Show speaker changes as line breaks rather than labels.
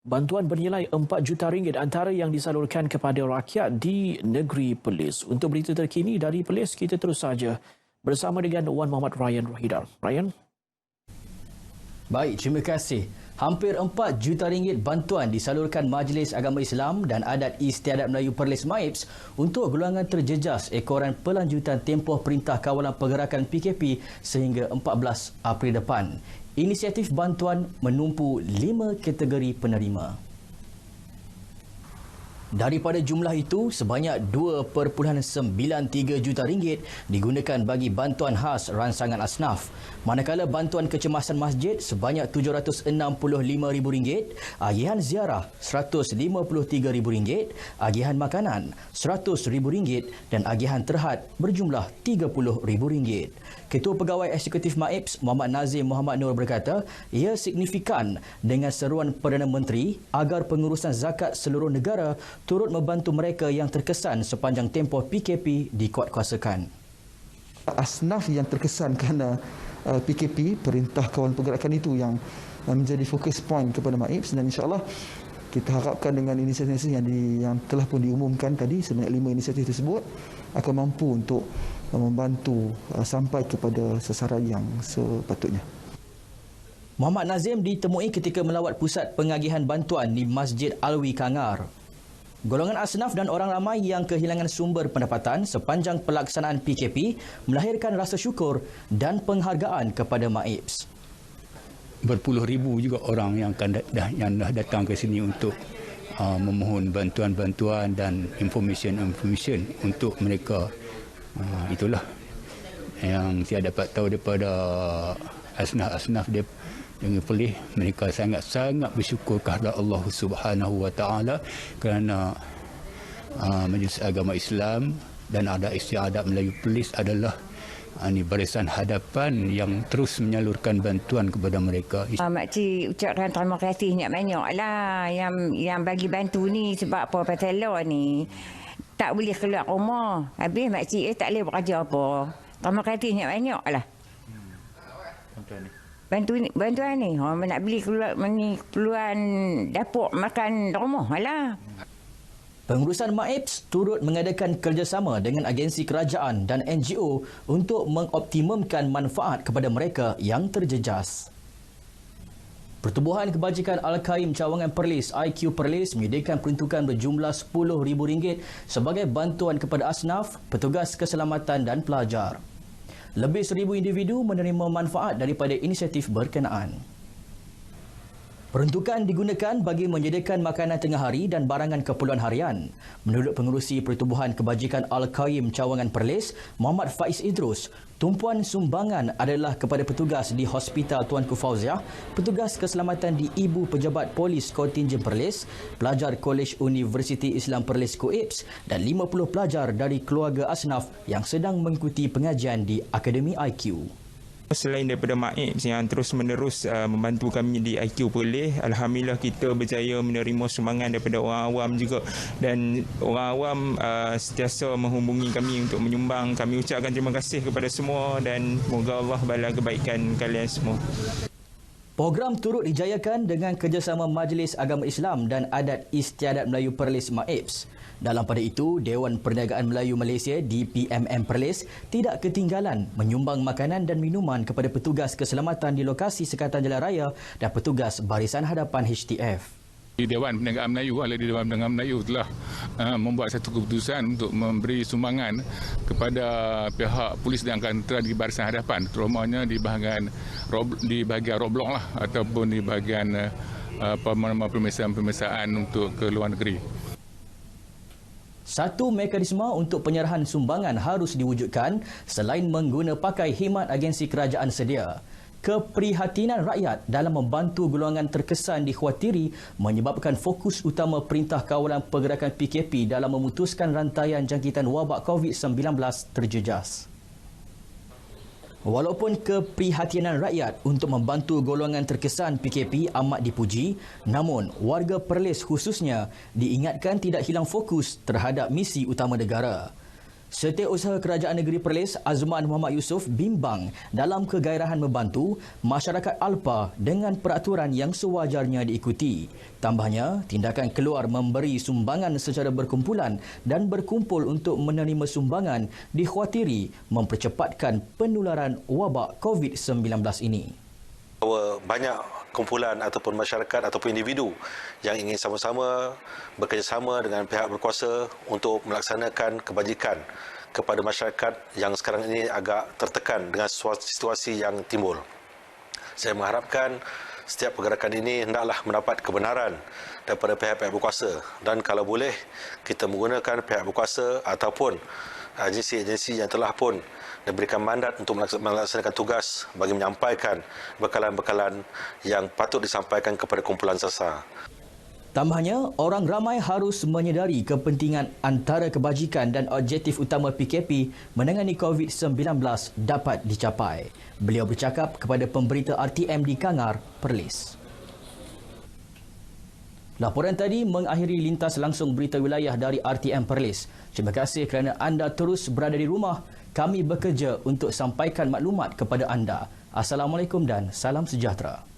Bantuan bernilai RM4 juta antara yang disalurkan kepada rakyat di negeri Perlis. Untuk berita terkini dari Perlis, kita terus saja bersama dengan Wan Muhammad Ryan Rohidar. Ryan?
Baik, terima kasih. Hampir RM4 juta bantuan disalurkan Majlis Agama Islam dan Adat Istiadat Melayu Perlis MAIPS untuk golongan terjejas ekoran pelanjutan tempoh Perintah Kawalan Pergerakan PKP sehingga 14 April depan. Inisiatif bantuan menumpu 5 kategori penerima. Daripada jumlah itu, sebanyak RM2.93 juta digunakan bagi bantuan khas ransangan asnaf. Manakala bantuan kecemasan masjid sebanyak RM765,000, agihan ziarah RM153,000, agihan makanan RM100,000 dan agihan terhad berjumlah RM30,000. Ketua Pegawai Eksekutif MAIPS Muhammad Nazim Muhammad Nur berkata, ia signifikan dengan seruan Perdana Menteri agar pengurusan zakat seluruh negara turut membantu mereka yang terkesan sepanjang tempoh PKP dikuatkuasakan.
Asnaf yang terkesan kerana PKP, Perintah Kawalan Pergerakan itu yang menjadi fokus point kepada MAIPS, dan insya-Allah kita harapkan dengan inisiatif yang telah pun diumumkan tadi, sebanyak 5 inisiatif tersebut akan mampu untuk membantu sampai kepada sasaran yang sepatutnya.
Muhammad Nazim ditemui ketika melawat pusat pengagihan bantuan di Masjid Alwi Kangar. Golongan asnaf dan orang ramai yang kehilangan sumber pendapatan sepanjang pelaksanaan PKP melahirkan rasa syukur dan penghargaan kepada MAIPS.
Berpuluh ribu juga orang yang dah datang ke sini untuk memohon bantuan-bantuan dan information untuk mereka. Itulah yang saya dapat tahu daripada asnaf-asnaf dia dengan Perlis. Mereka sangat-sangat bersyukur kepada Allah Subhanahu Wa Taala kerana Majlis Agama Islam dan Adat Istiadat Melayu Perlis adalah barisan hadapan yang terus menyalurkan bantuan kepada mereka.
Makcik ucapkan terima kasih banyak-banyaklah yang bagi bantu ni, sebab apa, pasal law ni tak boleh keluar rumah. Habis makcik tak boleh bekerja apa. Terima kasih banyak-banyaklah. Bantuan ni nak beli keperluan dapur makan rumah lah.
Pengurusan MAIPS turut mengadakan kerjasama dengan agensi kerajaan dan NGO untuk mengoptimumkan manfaat kepada mereka yang terjejas. Pertubuhan Kebajikan Al-Qaim Cawangan Perlis IQ Perlis menyediakan peruntukan berjumlah RM10,000 sebagai bantuan kepada asnaf, petugas keselamatan dan pelajar. Lebih 1,000 individu menerima manfaat daripada inisiatif berkenaan. Peruntukan digunakan bagi menyediakan makanan tengah hari dan barangan keperluan harian. Menurut Pengerusi Pertubuhan Kebajikan Al-Qaim Cawangan Perlis, Muhammad Faiz Idrus, tumpuan sumbangan adalah kepada petugas di Hospital Tuanku Fauziah, petugas keselamatan di Ibu Pejabat Polis Kontingen Perlis, pelajar Kolej Universiti Islam Perlis KUIPS dan 50 pelajar dari keluarga asnaf yang sedang mengikuti pengajian di Akademi IQ.
Selain daripada MAIPS yang terus-menerus membantu kami di IQ Perlis, alhamdulillah kita berjaya menerima sumbangan daripada orang awam juga, dan orang awam sentiasa menghubungi kami untuk menyumbang. Kami ucapkan terima kasih kepada semua dan moga Allah bala kebaikan kalian semua.
Program turut dijayakan dengan kerjasama Majlis Agama Islam dan Adat Istiadat Melayu Perlis MAIPS. Dalam pada itu, Dewan Perniagaan Melayu Malaysia DPMM Perlis tidak ketinggalan menyumbang makanan dan minuman kepada petugas keselamatan di lokasi sekatan jalan raya dan petugas barisan hadapan HTF.
Dewan Perniagaan Melayu di Dewan Perniagaan Melayu telah membuat satu keputusan untuk memberi sumbangan kepada pihak polis yang akan terada di barisan hadapan, terutamanya di bahagian Roblok lah, ataupun di bahagian pemeriksaan untuk ke luar negeri.
Satu mekanisme untuk penyerahan sumbangan harus diwujudkan selain mengguna pakai khidmat agensi kerajaan sedia. Keprihatinan rakyat dalam membantu golongan terkesan dikhawatiri menyebabkan fokus utama Perintah Kawalan Pergerakan PKP dalam memutuskan rantaian jangkitan wabak COVID-19 terjejas. Walaupun keprihatinan rakyat untuk membantu golongan terkesan PKP amat dipuji, namun warga Perlis khususnya diingatkan tidak hilang fokus terhadap misi utama negara. Setiausaha Kerajaan Negeri Perlis Azman Muhammad Yusof bimbang dalam kegairahan membantu masyarakat Alpa dengan peraturan yang sewajarnya diikuti. Tambahnya, tindakan keluar memberi sumbangan secara berkumpulan dan berkumpul untuk menerima sumbangan dikhawatiri mempercepatkan penularan wabak COVID-19 ini.
Bahawa banyak kumpulan ataupun masyarakat ataupun individu yang ingin sama-sama bekerjasama dengan pihak berkuasa untuk melaksanakan kebajikan kepada masyarakat yang sekarang ini agak tertekan dengan situasi yang timbul. Saya mengharapkan setiap pergerakan ini hendaklah mendapat kebenaran daripada pihak-pihak berkuasa dan kalau boleh kita menggunakan pihak berkuasa ataupun agensi-agensi yang telah pun diberikan mandat untuk melaksanakan tugas bagi menyampaikan bekalan-bekalan yang patut disampaikan kepada kumpulan sasar.
Tambahnya, orang ramai harus menyedari kepentingan antara kebajikan dan objektif utama PKP menangani COVID-19 dapat dicapai. Beliau bercakap kepada pemberita RTM di Kangar, Perlis. Laporan tadi mengakhiri lintas langsung berita wilayah dari RTM Perlis. Terima kasih kerana anda terus berada di rumah. Kami bekerja untuk sampaikan maklumat kepada anda. Assalamualaikum dan salam sejahtera.